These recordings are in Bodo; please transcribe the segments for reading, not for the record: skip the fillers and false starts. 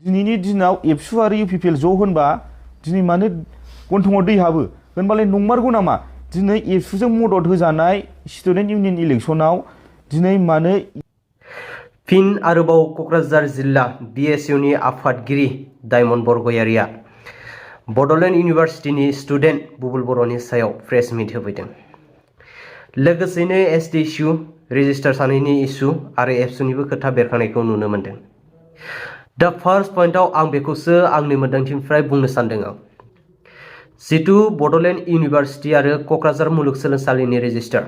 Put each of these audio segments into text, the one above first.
दिनैनि दिनाव एबसु आरो UPPL ज' होनबा दिनै मानो गन्थङाव दै हाबो होनबालाय नंमारगौ नामा दिनै एबसुजों मदद होजानाय स्टुडेन्ट इउनियन इलेक्सनाव दिनै मानो फिन आरोबाव क'क्राझार जिल्ला BSUनि आफादगिरि डायमन्ड बरगयारिया बड'लेण्ड इउनिभार्सिटिनि स्टुडेन्ट बुबुल बर'नि सायाव प्रेस मिट होफैदों। लोगोसेनो ST इस्यु रेजिस्टार सानैनि इस्यु आरो एबसुनिबो खोथा बेरखांनायखौ नुनो मोन्दों। दा फार्स्ट पइन्टआव आं बेखौसो आंनि मोन्दांथिनिफ्राय बुंनो सानदों आं। जितु बड'लेण्ड इउनिभार्सिटि आरो क'क्राझार मुलुगसोलोंसालिनि रेजिस्टार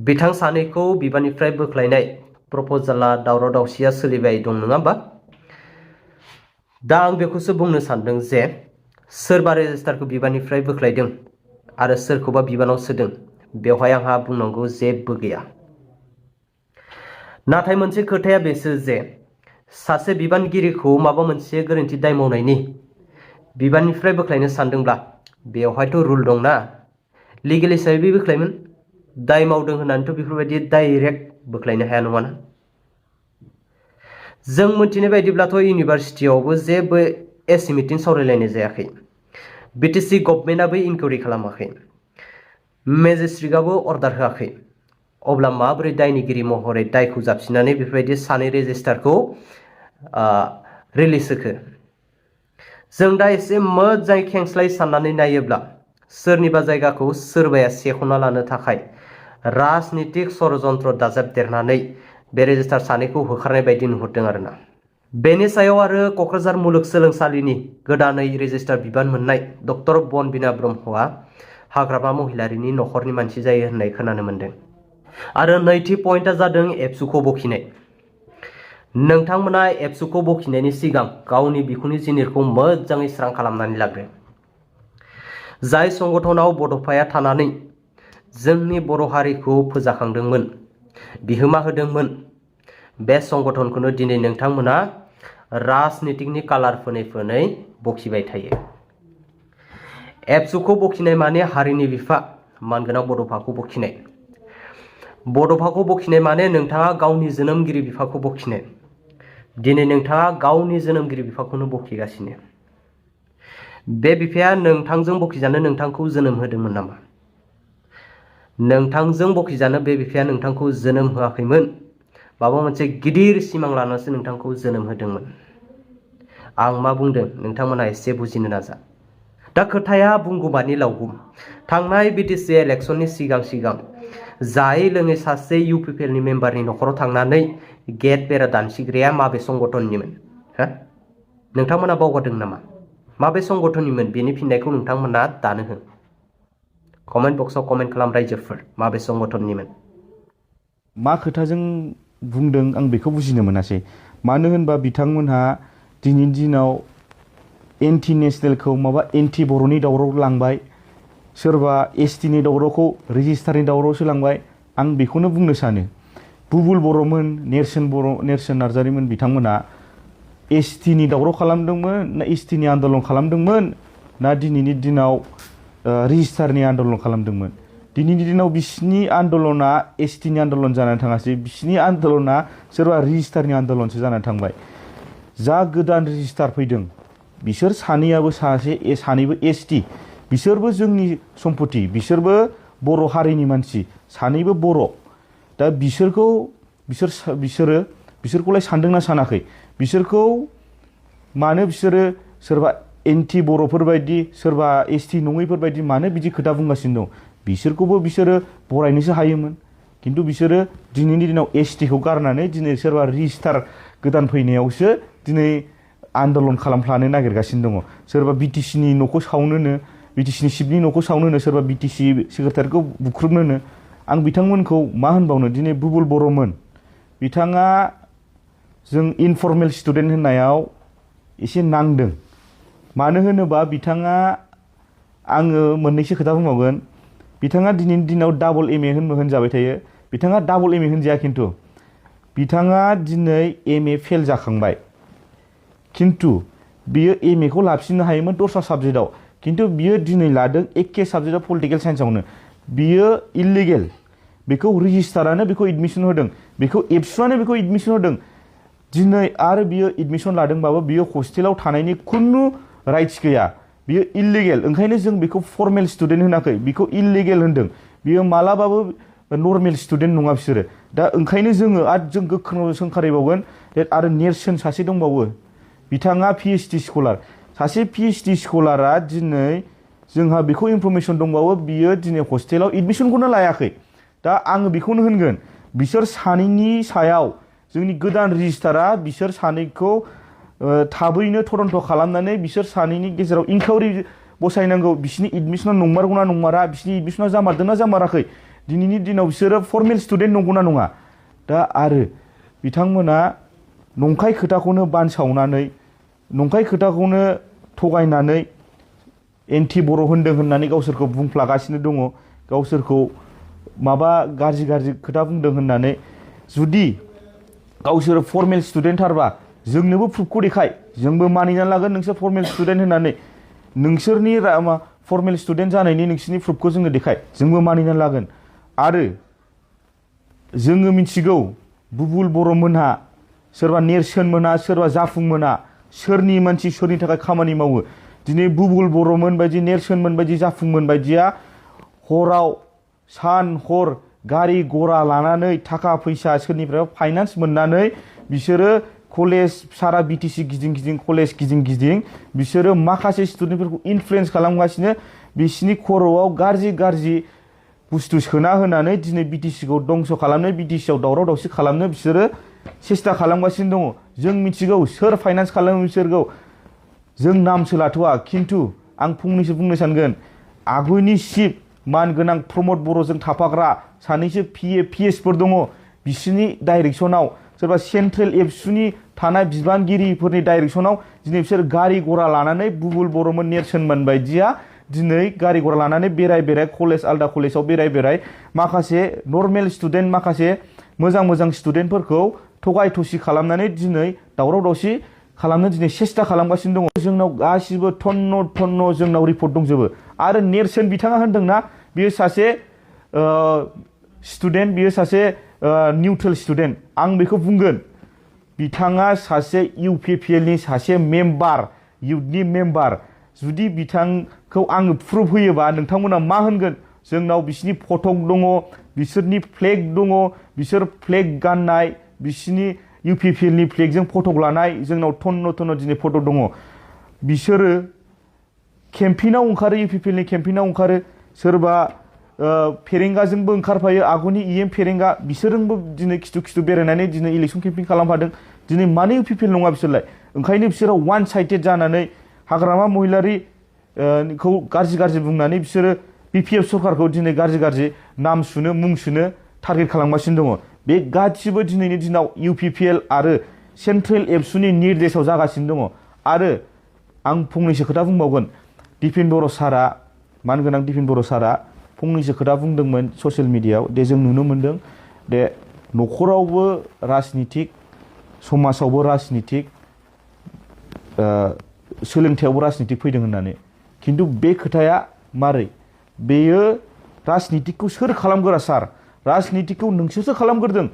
बिथां सानैखौ बिबाननिफ्राय बोख्लायनाय प्रप'जालआ दावराव दावसिया सोलिबाय दं नङा होमबा? दा आं बेखौसो बुंनो सानदों जे सोरबा रेजिस्टारखौ बिबाननिफ्राय बोख्लायदों आरो सोरखौबा बिबानाव सोदों बेवहाय आंहा बुंनांगौ जेबो गैया। नाथाय मोनसे खोथाया बेसो जे सासे बिबानगिरिखौ माबा मोनसे गोरोन्थि दाय मावनायनि बिबाननिफ्राय बोख्लायनो सानदोंब्ला बेवहायथ' रुल दंना, लिगेल हिसाबै बोख्लायमोन। दाय मावदों होननानैथ' बेफोरबायदि डाइरेक्ट बोख्लायनो हाया नङाना। जों मिथिनाय बायदिब्लाथ' इउनिभार्सिटियावबो जेबो एसि मिटिं सावरायलायनाय जायाखै। BTC गभर्नमेन्टआबो इनकुवारि खालामाखै, मेजिस्ट्रेटआबो अर्डार होआखै। अब्ला माबोरै दायनिगिरि महरै दायखौ जाबसिननानै बेफोरबायदि सानै रेजिस्टारखौ रिलिज होखो? जों दा एसे मोजाङै खेंस्लाय साननानै नायोब्ला सोरनिबा जायगाखौ सोरबाया सेख'ना लानो थाखाय राजनितिक षड़यन्त्र दाजाबदेरनानै बे रेजिस्टार सानैखौ होखारनाय बायदि नुहुरदों आरोना। बेनि सायाव आरो क'क्राझार मुलुगसोलोंसालिनि गोदानै रेजिस्टार बिबान मोननाय डक्टर बनबिना ब्रह्मआ हाग्रामा महिलारिनि न'खरनि मानसि जायो होननाय खोनानो मोन्दों। आरो नैथि पइन्टआ जादों एबसुखौ बखिनाय। नोंथांमोना एबसुखौ बखिनायनि सिगां गावनि बिखुंनि जिनिरखौ मोजाङै स्रां खालामनानै लाग्रो। जाय संगठनाव बड'फाया थानानै जोंनि बर' हारिखौ फोजाखांदोंमोन, बिहोमा होदोंमोन, बे संगठनखौनो दिनै नोंथांमोना राजनितिकनि कालार फोनै फोनै बखिबाय थायो। एबसुखौ बखिनाय माने हारिनि बिफा मानगोनां बड'फाखौ बखिनाय। बड'फाखौ बखिनाय माने नोंथाङा गावनि जोनोमगिरि बिफाखौ बखिनाय। दिनै नोंथाङा गावनि जोनोमगिरि बिफाखौनो बखिगासिनो। बे बिफाया नोंथांजों बखिजानो नोंथांखौ जोनोम होदोंमोन नामा? नोंथांजों बखिजानो बे बिफाया नोंथांखौ जोनोम होआखैमोन। माबा मोनसे गिदिर सिमां लानानैसो नोंथांखौ जोनोम होदोंमोन। आं मा बुंदों नोंथांमोना एसे बुजिनो नाजा। दा खोथाया बुंगुमानि लावगुम। थांनाय BTC इलेक्सननि सिगां जायै लोङै सासे UPPL नि मेम्बारनि न'खराव थांनानै गेट बेरा दानसिग्राया माबे संगठननिमोन? नोंथांमोना बावगारदों नामा? माबे संगठननिमोन बेनि फिननायखौ नोंथांमोना दानो हो। कमेन्ट बक्सआव कमेन्ट खालाम रायजोफोर, माबे संगठननिमोन? मा खोथाजों बुंदों आं बेखौ बुजिनो मोनासै। मानो होनबा बिथांमोनहा दिनैनि दिनाव एन्टि नेसनेलखौ माबा एन्टि बर'नि दावराव लांबाय, सोरबा ST नि दावरावखौ रेजिस्टारनि दावरावसो लांबाय। आं बेखौनो बुंनो सानो बुबुल बर'मोन, नेरसोन नार्जारिमोन बिथांमोना ST नि दावराव खालामदोंमोन ना ST नि आन्दलन खालामदोंमोन ना दिनैनि दिनाव रेजिस्टारनि आन्दलन खालामदोंमोन? दिनैनि दिनाव बिसिनि आन्दलना ST नि आन्दलन जानानै थाङासै, बिसिनि आन्दलना सोरबा रेजिस्टारनि आन्दलनसो जानानै थांबाय। जा गोदान रेजिस्टार फैदों बिसोर सानैबो ST, बिसोरबो जोंनि सम्पति, बिसोरबो बर' हारिनि मानसि, सानैबो बर'। दा बिसोरखौलाय सानदोंना सानाखै? बिसोरखौ मानो बिसोरो सोरबा एन्टि बर'फोर बायदि, सोरबा ST नङैफोर बायदि मानो बिदि खोथा बुंगासिनो दं? बिसोरखौबो बिसोरो बरायनोसो हायोमोन। खिन्थु बिसोरो दिनैनि दिनाव ST खौ गारनानै दिनै सोरबा रेजिस्टार गोदान फैनायावसो दिनै आन्दलन खालामफ्लानो नागिरगासिनो दङ। सोरबा BTC नि न'खौ सावनोनो, BTC नि सिपनि न'खौ सावनोनो, सोरबा BTC सेक्रेटारिखौ बुख्रुबनोनो। आं बिथांमोनखौ मा होनबावनो? दिनै बुबुल बर'मोन, बिथाङा जों इनफर्मेल स्टुडेन्ट होननायाव एसे नांदों। मानो होनोबा बिथाङा, आङो मोननैसो खोथा बुंबावगोन, बिथाङा दिनैनि दिनाव डाबल MA होनजाबाय थायो। बिथाङा डाबल MA होनजाया, खिन्थु बिथाङा दिनै MA फेल जाखांबाय। खिन्थु बियो MA खौ लाफिननो हायोमोन दस्रा साबजेक्टआव, खिन्थु बियो दिनै लादों एखे साबजेक्टआव पलिटिकेल साइन्सआवनो। बियो इलिगेल। बेखौ रेजिस्टारानो बेखौ एडमिसन होदों, बेखौ एबसुआनो बेखौ एडमिसन होदों। दिनै आरो बियो एडमिशन लादोंबाबो बियो हस्टेलाव थानायनि खुनु राइट्स गैया, बियो इलिगेल। ओंखायनो जों बेखौ फर्मेल स्टुडेन्ट होनाखै, बिखौ इलिगेल होनदों। बियो मालाबाबो नर्मेल स्टुडेन्ट नङा बिसोरो। दा ओंखायनो जोङो आरो जों गोख्रों सोंखारिबावगोन आरो नेरसोन सासे दंबावो, बिथाङा PhD स्कलार। सासे PhD स्कलारा दिनै जोंहा बेखौ इनफरमेसन दंबावो, बियो दिनै हस्टेलाव एडमिसनखौनो लायाखै। दा आङो बेखौनो होनगोन, बिसोर सानैनि सायाव जोंनि गोदान रेजिस्टारा बिसोर सानैखौ थाबैनो थरन्थ' खालामनानै बिसोर सानैनि गेजेराव इनकुवारि बसायनांगौ। बिसिनि एडमिसना नंमारगौना नंमारा, बिसिनि एडमिसना जामारदोंना जामाराखै, दिनैनि दिनाव बिसोरो फर्मेल स्टुडेन्ट नंगौना नङा। दा आरो बिथांमोना नंखाय खोथाखौनो बानसावनानै, नंखाय खोथाखौनो थगायनानै एन्टि बर' होनदों होननानै गावसोरखौ बुंफ्लागासिनो दङ, गावसोरखौ माबा गाज्रि गाज्रि खोथा बुंदों होननानै। जुदि गावसोर फर्मेल स्टुडेन्टथारबा जोंनोबो प्रुफखौ देखाय, जोंबो मानिनानै लागोन नोंसोर फर्मेल स्टुडेन्ट होननानै। नोंसोरनि फर्मेल स्टुडेन्ट जानायनि नोंसोरनि प्रुफखौ जोंनो देखाय, जोंबो मानिनानै लागोन। आरो जोङो मिथिगौ बुबुल बर'मोनहा, सोरबा नेरसोन मोना, सोरबा जाफुं मोना, सोरनि मानसि सोरनि थाखाय खामानि मावो। दिनै बुबुल बर'मोन बायदि, नेरसोनमोन बायदि, जाफुंमोन बायदिया हराव सान हर गारि घरा लानानै थाखा फैसा सोरनिफ्राय फाइनान्स मोननानै बिसोरो कलेज सारा BTC गिदिं गिदिं, कलेज गिदिं गिदिं बिसोरो माखासे स्टुडेन्टफोरखौ इनफ्लुयेन्स खालामगासिनो। बिसिनि खर'आव गाज्रि गाज्रि बुस्थु सोना होनानै दिनै BTCखौ दंस' खालामनो, BTCआव दावराव दावसि खालामनो बिसोरो सेस्था खालामगासिनो दङ। जों मिथिगौ सोर फाइनान्स खालामो बिसोरखौ, जों नामसो लाथ'वा, खिन्थु आं फंनैसो बुंनो सानगोन। आगुनि चिफ मानगोनां प्रमद बर'जों थाफाग्रा सानैसो PSफोर दङ, बिसोरनि डाइरेक्सनाव, सोरबा सेन्ट्रेल एबसुनि थानाय बिबानगिरिफोरनि डाइरेक्सनाव दिनै बिसोर गारि घरा लानानै बुबुल बर'मोन, नेरसोनमोन बायदिया दिनै गारि घरा लानानै बेराय बेराय कलेज, आलदा कलेजाव बेराय बेराय माखासे नर्मेल स्टुडेन्ट, माखासे मोजां मोजां स्टुडेन्टफोरखौ थगाय थसि खालामनानै दिनै दावराव दावसि खालामनो दिनै सेस्था खालामगासिनो दङ। जोंनाव गासिबो थन्न जोंनाव रिपर्ट दंजोबो। आरो नेरसोन बिथाङा होनदोंना बियो सासे स्टुडेन्ट, बियो सासे निउट्रेल स्टुडेन्ट। आं बेखौ बुंगोन, बिथाङा सासे UPPL नि सासे मेम्बार, इउथनि मेम्बार। जुदि बिथांखौ आङो प्रुफ होयोबा नोंथांमोना मा होनगोन? जोंनाव बिसिनि फटक दङ, बिसोरनि फ्लेग दङ, बिसोर फ्लेग गाननाय, बिसिनि UPPL नि फ्लेगजों फटक लानाय जोंनाव थन्न दिनै फटक दङ। बिसोरो केम्पिनाव ओंखारो, UPPL नि केम्पिनाव ओंखारो, सोरबा फेरेंगाजोंबो ओंखारफायो, आगुनि EM फेरेंगा, बिसोरजोंबो दिनै खिथु खिथु बेरायनानै दिनै इलेक्सन केम्पिं खालामफादों। दिनै मानो UPPL नङा बिसोरलाय? ओंखायनो बिसोरो वान साइडेड जानानै हाग्रामा महिलारि खौ गाज्रि गाज्रि बुंनानै बिसोरो BPF सरकारखौ दिनै गाज्रि गाज्रि नाम सुनो, मुं सुनो टारगेट खालामगासिनो दङ। बे गासिबो दिनैनि दिनाव UPPL आरो सेन्ट्रेल एबसुनि निर्देशआव जागासिनो दङ। आरो आं फंनैसो खोथा बुंबावगोन, दिपेन बर' सारा, मानगोनां दिपेन बर' सारा फंनैसो खोथा बुंदोंमोन ससियेल मिडियायाव। दे जों नुनो मोनदों दे न'खरावबो राजनितिक, समाजावबो राजनितिक, सोलोंथायावबो राजनितिक फैदों होननानै। खिन्थु बे खोथाया मारै? बेयो राजनितिकखौ सोर खालामगोरा सार? राजनितिकखौ नोंसोरसो खालामग्रोदों।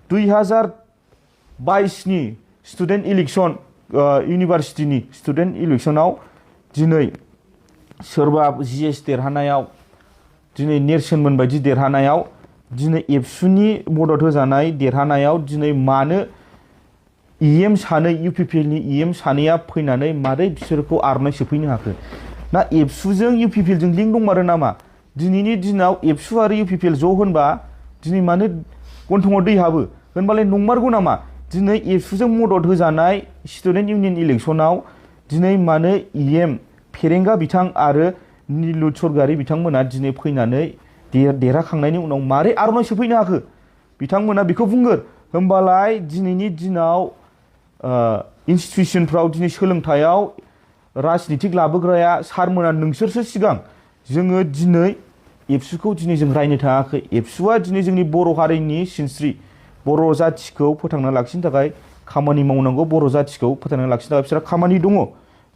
2022 नि स्टुडेन्ट इलेक्सन, इउनिभारसिटिनि स्टुडेन्ट इलेक्सनाव दिनै सोरबा GS देरहानायाव, दिनै नेरसोनमोन बायदि देरहानायाव, दिनै एबसुनि मदद होजानाय देरहानायाव दिनै मानो EM सानै, UPPL नि EM सानैया फैनानै मारै बिसोरखौ आरनाय सोफैनो हाखो? ना एबसुजों UPPL जों लिंक दंमारो नामा? दिनैनि दिनाव एबसु आरो UPPL ज' होनबा दिनै मानो गन्थङाव दै हाबो? होनबालाय नंमारगौ नामा? दिनै एबसुजों मदद होजानाय स्टुडेन्ट इउनियन इलेक्सनाव दिनै मानो EM फेरेंगा बिथां आरो निलुत सरगारि बिथांमोना दिनै फैनानै देरहाखांनायनि उनाव मारै आरनाय सोफैनो हाखो? बिथांमोना बेखौ बुंगोन। होमबालाय दिनैनि दिनाव इन्स्टिटिउसनफ्राव, दिनै सोलोंथायाव राजनितिक लाबोग्राया सारमोना नोंसोरसो सिगां। जोङो दिनै एबसुखौ दिनै जों रायनो थाङाखै। एबसुआ दिनै जोंनि बर' हारिनि सिनस्रि, बर' जाथिखौ फोथांना लाखिनो थाखाय खामानि मावनांगौ, बर' जाथिखौ फोथांना लाखिनो थाखाय बिसोरहा खामानि दङ।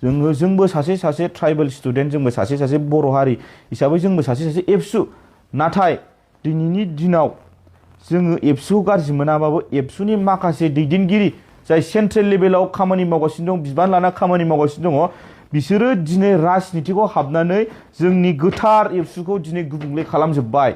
जोंबो सासे ट्राइबेल स्टुडेन्ट, जोंबो सासे बर' हारि हिसाबै जोंबो सासे एबसु। नाथाय दिनैनि दिनाव जोङो एबसुखौ गाज्रि मोनाबाबो एबसुनि माखासे दैदेनगिरि जाय सेन्ट्रेल लेभेलाव खामानि मावगासिनो दं बिबान लाना खामानि मावगासिनो दङ बिसोरो दिनै राजनितिखौ हाबनानै जोंनि गोथार एबसुखौ दिनै गुबुंले खालामजोब्बाय